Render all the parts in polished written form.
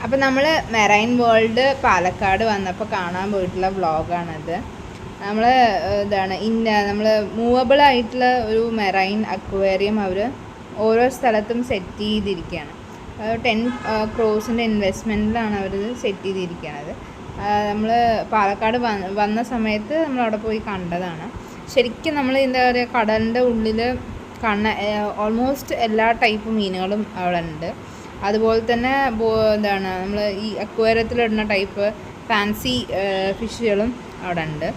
അപ്പോൾ നമ്മൾ marine world Palakkad വന്നപ്പോൾ കാണാൻ പോയിട്ടുള്ള വ്ളോഗാണത്. നമ്മൾ നമ്മൾ മൂവബിൾ ആയിട്ടുള്ള ഒരു മെറൈൻ അക്വേറിയം അവർ ഓരോ സ്ഥലത്തും സെറ്റ് ചെയ്തിരിക്കുകയാണ്. 10 crores ഇൻവെസ്റ്റ്മെൻറ്റിലാണ് അവരിത് സെറ്റ് ചെയ്തിരിക്കുന്നത്. നമ്മൾ പാലക്കാട് വന്ന സമയത്ത് നമ്മളവിടെ പോയി കണ്ടതാണ്. ശരിക്കും നമ്മൾ എന്താ പറയുക, കടലിൻ്റെ ഉള്ളിൽ ഓൾമോസ്റ്റ് എല്ലാ ടൈപ്പ് മീനുകളും അവിടെ ഉണ്ട്. അതുപോലെ തന്നെ നമ്മൾ ഈ അക്വേറിയത്തിലിടുന്ന ടൈപ്പ് ഫാൻസി ഫിഷുകളും അവിടെ ഉണ്ട്.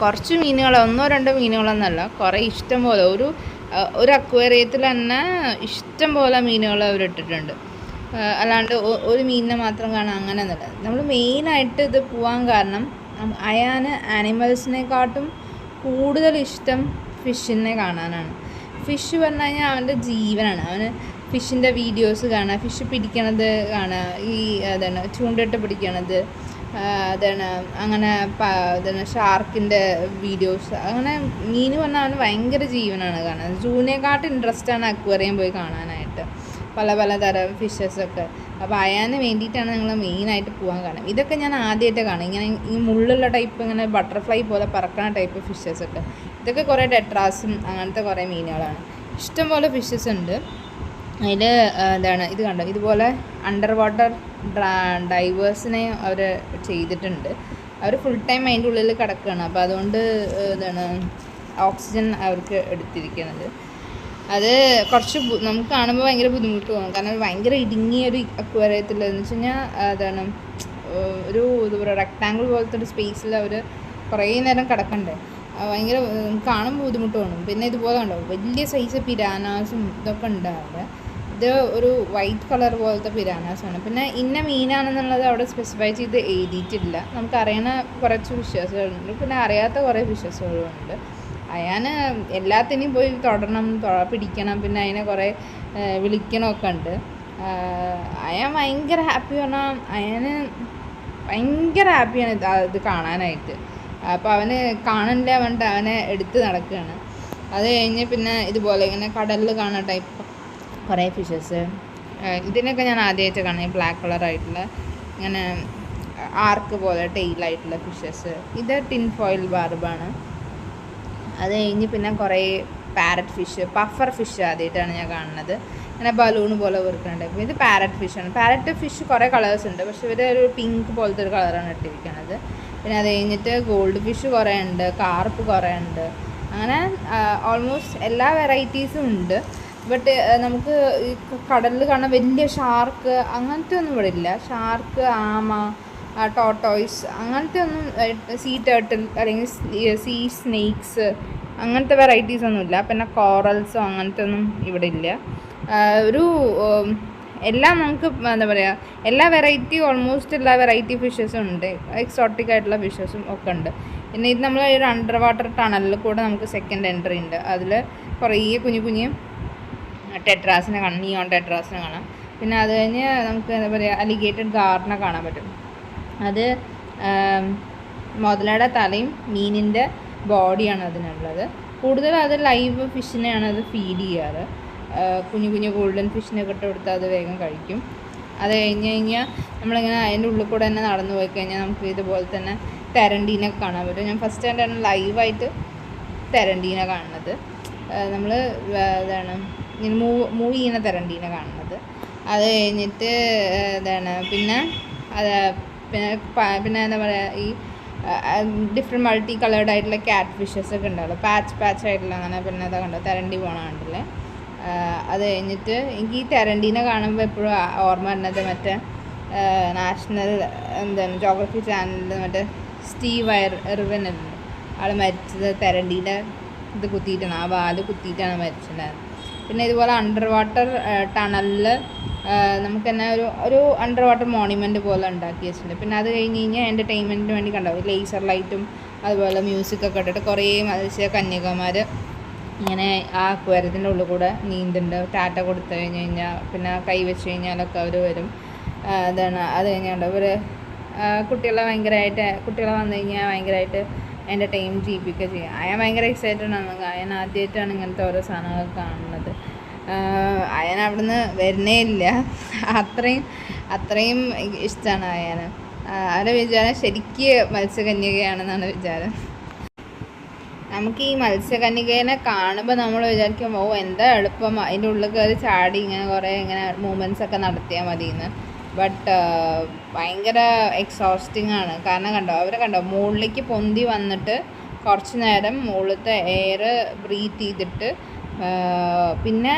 കുറച്ച് മീനുകൾ, 1-2 മീനുകളൊന്നല്ല, കുറേ ഇഷ്ടം പോലെ ഒരു അക്വേറിയത്തിൽ തന്നെ ഇഷ്ടം പോലെ മീനുകൾ അവരിട്ടിട്ടുണ്ട്. അല്ലാണ്ട് ഒരു മീനിനെ മാത്രം കാണാൻ അങ്ങനെയൊന്നുമില്ല. നമ്മൾ മെയിനായിട്ട് ഇത് പോകാൻ കാരണം അയാന് ആനിമൽസിനെക്കാട്ടും കൂടുതൽ ഇഷ്ടം ഫിഷിനെ കാണാനാണ്. ഫിഷ് പറഞ്ഞു കഴിഞ്ഞാൽ അവൻ്റെ ജീവനാണ്. അവന് ഫിഷിൻ്റെ വീഡിയോസ് കാണുക, ഫിഷ് പിടിക്കണത് കാണുക, ഈ ചൂണ്ടിട്ട് പിടിക്കണത്, അങ്ങനെ ഷാർക്കിൻ്റെ വീഡിയോസ്, അങ്ങനെ മീൻ പറഞ്ഞാൽ അവന് ഭയങ്കര ജീവനാണ് കാണാൻ. സൂവിനെക്കാട്ട് ഇൻട്രസ്റ്റാണ് അക്വേറിയം പോയി കാണാനായിട്ട്, പല തരം ഫിഷസൊക്കെ. അപ്പോൾ അയാന് വേണ്ടിയിട്ടാണ് ഞങ്ങൾ മെയിനായിട്ട് പോകാൻ കാണും. ഇതൊക്കെ ഞാൻ ആദ്യമായിട്ട് കാണും, ഇങ്ങനെ ഈ മുള്ളുള്ള ടൈപ്പ്, ഇങ്ങനെ ബട്ടർഫ്ലൈ പോലെ പറക്കണ ടൈപ്പ് ഫിഷസൊക്കെ. ഇതൊക്കെ കുറേ ടെട്രാസും അങ്ങനത്തെ കുറേ മീനുകളാണ്. ഇഷ്ടംപോലെ ഫിഷസ് ഉണ്ട് അതിൽ. ഇത് കണ്ടോ, ഇതുപോലെ അണ്ടർ വാട്ടർ ഡൈവേഴ്സിനെ അവർ ചെയ്തിട്ടുണ്ട്. അവർ ഫുൾ ടൈം അതിൻ്റെ ഉള്ളിൽ കിടക്കുകയാണ്. അപ്പോൾ അതുകൊണ്ട് ഓക്സിജൻ അവർക്ക് എടുത്തിരിക്കുന്നത്. അത് കുറച്ച് നമുക്ക് കാണുമ്പോൾ ഭയങ്കര ബുദ്ധിമുട്ട് തോന്നും. കാരണം ഭയങ്കര ഇടുങ്ങിയൊരു അക്വേറിയത്തിൽ എന്ന് വെച്ച് കഴിഞ്ഞാൽ ഒരു റെക്ടാങ്കിൾ പോലത്തെ ഒരു സ്പേസിൽ അവർ കുറേ നേരം കിടക്കണ്ടേ. ഭയങ്കര കാണുമ്പോൾ ബുദ്ധിമുട്ട് തോന്നും. പിന്നെ ഇതുപോലെ ഉണ്ടോ, വലിയ സൈസ് പിരാനാസും ഇതൊക്കെ ഉണ്ട് അവിടെ. ഇത് ഒരു വൈറ്റ് കളർ പോലത്തെ പിരാനാസാണ്. പിന്നെ ഇന്ന മീനാണെന്നുള്ളത് അവിടെ സ്പെസിഫൈ ചെയ്ത് എഴുതിയിട്ടില്ല. നമുക്കറിയണ കുറച്ച് ഫിഷസുകളുണ്ട്, പിന്നെ അറിയാത്ത കുറേ ഫിഷസുകളുണ്ട്. അയാന് എല്ലാത്തിനെയും പോയി തൊടണം, പിടിക്കണം, പിന്നെ അതിനെ കുറേ വിളിക്കണമൊക്കെ ഉണ്ട്. അയാൻ ഭയങ്കര ഹാപ്പി പറഞ്ഞാൽ അയാന് ഭയങ്കര ഹാപ്പിയാണ് ഇത് കാണാനായിട്ട്. അപ്പോൾ അവന് കാണില്ല പറഞ്ഞിട്ട് അവനെ എടുത്ത് നടക്കുകയാണ്. അത് കഴിഞ്ഞ് പിന്നെ ഇതുപോലെ ഇങ്ങനെ കടലിൽ കാണുന്ന ടൈപ്പ് കുറേ ഫിഷസ്. ഇതിനൊക്കെ ഞാൻ ആദ്യമായിട്ട് കാണുന്നത് ബ്ലാക്ക് കളറായിട്ടുള്ള ഇങ്ങനെ ആർക്ക് പോലെ ടെയിലായിട്ടുള്ള ഫിഷസ്. ഇത് ടിൻ ഫോയിൽ ബാർബാണ്. അത് കഴിഞ്ഞ് പിന്നെ കുറേ പാരറ്റ് ഫിഷ്, പഫർ ഫിഷ് ആദ്യമായിട്ടാണ് ഞാൻ കാണുന്നത്. ഇങ്ങനെ ബലൂൺ പോലെ വീർക്കുന്നുണ്ട്. അപ്പോൾ ഇത് പാരറ്റ് ഫിഷാണ്. പാരറ്റ് ഫിഷ് കുറേ കളേഴ്സ് ഉണ്ട്, പക്ഷേ ഇവർ ഒരു പിങ്ക് പോലത്തെ ഒരു കളറാണ് ഇട്ടിരിക്കുന്നത്. പിന്നെ അത് കഴിഞ്ഞിട്ട് ഗോൾഡ് ഫിഷ് കുറേ ഉണ്ട്, കാർപ്പ് കുറേ ഉണ്ട്. അങ്ങനെ ഓൾമോസ്റ്റ് എല്ലാ വെറൈറ്റീസും ഉണ്ട്. ബട്ട് നമുക്ക് ഈ കടലിൽ കാണാൻ വലിയ ഷാർക്ക് അങ്ങനത്തെ ഒന്നും ഇവിടെ ഇല്ല. ഷാർക്ക്, ആമ, ടോട്ടോയ്സ് അങ്ങനത്തെ ഒന്നും, സീ ടേർട്ടിൽ അല്ലെങ്കിൽ സീ സ്നേക്സ് അങ്ങനത്തെ വെറൈറ്റീസ് ഒന്നുമില്ല. പിന്നെ കോറൽസോ അങ്ങനത്തെ ഒന്നും ഇവിടെ ഇല്ല. എല്ലാം നമുക്ക് എന്താ പറയുക, ഓൾമോസ്റ്റ് എല്ലാ വെറൈറ്റി ഫിഷസും ഉണ്ട്. എക്സോട്ടിക് ആയിട്ടുള്ള ഫിഷസും ഒക്കെ ഉണ്ട്. പിന്നെ ഇത് നമ്മൾ ഒരു അണ്ടർ വാട്ടർ ടണലിൽ കൂടെ നമുക്ക് സെക്കൻഡ് എൻട്രി ഉണ്ട്. അതിൽ കുറേ കുഞ്ഞു ടെട്രാസിനെ കാണാം, നിയോൺ ടെട്രാസിനെ കാണാം. പിന്നെ അത് കഴിഞ്ഞ് നമുക്ക് എന്താ പറയുക, അലിഗേറ്റഡ് ഗാർഡിനെ കാണാൻ പറ്റും. അത് മുതലയുടെ തലയും മീനിൻ്റെ ബോഡിയാണ് അതിനുള്ളത്. കൂടുതലും അത് ലൈവ് ഫിഷിനെയാണ് അത് ഫീഡ് ചെയ്യാറ്. കുഞ്ഞു ഗോൾഡൻ ഫിഷിനൊക്കെ ഇട്ട് കൊടുത്താൽ അത് വേഗം കഴിക്കും. അത് കഴിഞ്ഞ് നമ്മളിങ്ങനെ അതിൻ്റെ ഉള്ളിൽ കൂടെ തന്നെ നടന്നു പോയി കഴിഞ്ഞാൽ നമുക്ക് ഇതുപോലെ തന്നെ തെരണ്ടീനൊക്കെ കാണാൻ പറ്റും. ഞാൻ ഫസ്റ്റ് ടൈമാണ് ലൈവായിട്ട് തെരണ്ടീനെ കാണുന്നത്. നമ്മൾ ഇങ്ങനെ മൂവ് ചെയ്യുന്ന തെരണ്ടീനെ കാണുന്നത്. അത് കഴിഞ്ഞിട്ട് പിന്നെ എന്താ പറയുക, ഈ ഡിഫറെൻറ്റ് മൾട്ടി കളേർഡ് ആയിട്ടുള്ള ക്യാറ്റ് ഫിഷസ് ഒക്കെ ഉണ്ടാവുമല്ലോ, പാച്ച് ആയിട്ടുള്ള. അങ്ങനെ പിന്നെ അതൊക്കെ കണ്ടോ, തെരണ്ടി പോണ കണ്ടില്ലേ. അത് കഴിഞ്ഞിട്ട് എനിക്ക് ഈ തെരണ്ടീനെ കാണുമ്പോൾ എപ്പോഴും ഓർമ്മ വരുന്നത് മറ്റേ നാഷണൽ ജോഗ്രഫി ചാനലിൽ മറ്റേ സ്റ്റീവ് ഇർവിൻ ഉണ്ട്. ആൾ മരിച്ചത് തെരണ്ടീൻ്റെ ഇത് കുത്തിയിട്ടാണ്, ആ വാല് കുത്തിയിട്ടാണ് മരിച്ചിട്ടുണ്ടായിരുന്നത്. പിന്നെ ഇതുപോലെ അണ്ടർ വാട്ടർ ടണലിൽ നമുക്ക് തന്നെ ഒരു അണ്ടർ വാട്ടർ മോണിമെൻറ്റ് പോലെ ഉണ്ടാക്കി വെച്ചിട്ടുണ്ട്. പിന്നെ അത് കഴിഞ്ഞ് കഴിഞ്ഞാൽ എൻ്റർടൈൻമെൻറ്റിന് വേണ്ടി കണ്ടാവും ലേസർ ലൈറ്റും അതുപോലെ മ്യൂസിക്കൊക്കെ ഇട്ടിട്ട് കുറേ മത്സ്യ കന്യകമാർ ഇങ്ങനെ ആ അക്വേറിയത്തിൻ്റെ ഉള്ളിൽ കൂടെ നീന്തുന്നുണ്ട്. ടാറ്റ കൊടുത്തു കഴിഞ്ഞാൽ പിന്നെ കൈ വെച്ച് കഴിഞ്ഞാലൊക്കെ അവർ വരും. അത് കഴിഞ്ഞാൽ ഇവർ കുട്ടികളെ വന്നു കഴിഞ്ഞാൽ ഭയങ്കരമായിട്ട് എൻ്റർടൈൻ ചെയ്യിപ്പിക്കുക ചെയ്യുക. അയാൾ ഭയങ്കര എക്സൈറ്റഡ് ആണ്. അയാൾ ആദ്യമായിട്ടാണ് ഇങ്ങനത്തെ ഓരോ സാധനങ്ങൾ കാണുന്നത്. അയാൻ അവിടുന്ന് വരുന്നേ ഇല്ല. അത്രയും ഇഷ്ടമാണ് അയാന്. അവരുടെ വിചാരം ശരിക്ക് മത്സ്യകന്യകയാണെന്നാണ് വിചാരം. നമുക്ക് ഈ മത്സ്യകന്യകേനെ കാണുമ്പോൾ നമ്മൾ വിചാരിക്കും എന്താ എളുപ്പം അതിൻ്റെ ഉള്ളിൽ കയറി ചാടി ഇങ്ങനെ മൂവ്മെൻറ്റ്സ് ഒക്കെ നടത്തിയാൽ മതിയെന്ന്. ബട്ട് ഭയങ്കര എക്സോസ്റ്റിംഗ് ആണ്. കാരണം കണ്ടോ മുകളിലേക്ക് പൊന്തി വന്നിട്ട് കുറച്ച് നേരം മുകളിലത്തെ എയർ ബ്രീത്ത് ചെയ്തിട്ട് പിന്നെ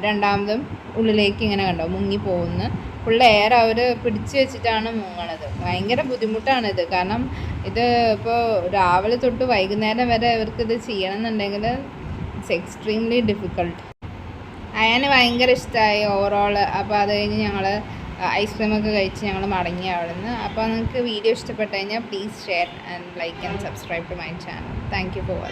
രണ്ടാമതും ഉള്ളിലേക്ക് ഇങ്ങനെ മുങ്ങി പോകുന്നു. ഫുൾ എയർ അവർ പിടിച്ചു വെച്ചിട്ടാണ് മുങ്ങണത്. ഭയങ്കര ബുദ്ധിമുട്ടാണിത്. കാരണം ഇത് ഇപ്പോൾ രാവിലെ തൊട്ട് വൈകുന്നേരം വരെ ഇവർക്കിത് ചെയ്യണം എന്നുണ്ടെങ്കിൽ ഇറ്റ്സ് എക്സ്ട്രീംലി ഡിഫിക്കൾട്ട്. അയാന് ഭയങ്കര ഇഷ്ടമായി ഓവറോൾ. അപ്പോൾ അത് കഴിഞ്ഞ് ഞങ്ങൾ ഐസ്ക്രീമൊക്കെ കഴിച്ച് ഞങ്ങൾ മടങ്ങി അവിടെ നിന്ന്. അപ്പോൾ നിങ്ങൾക്ക് വീഡിയോ ഇഷ്ടപ്പെട്ട് കഴിഞ്ഞാൽ please share and like and subscribe to my channel. Thank you for watching.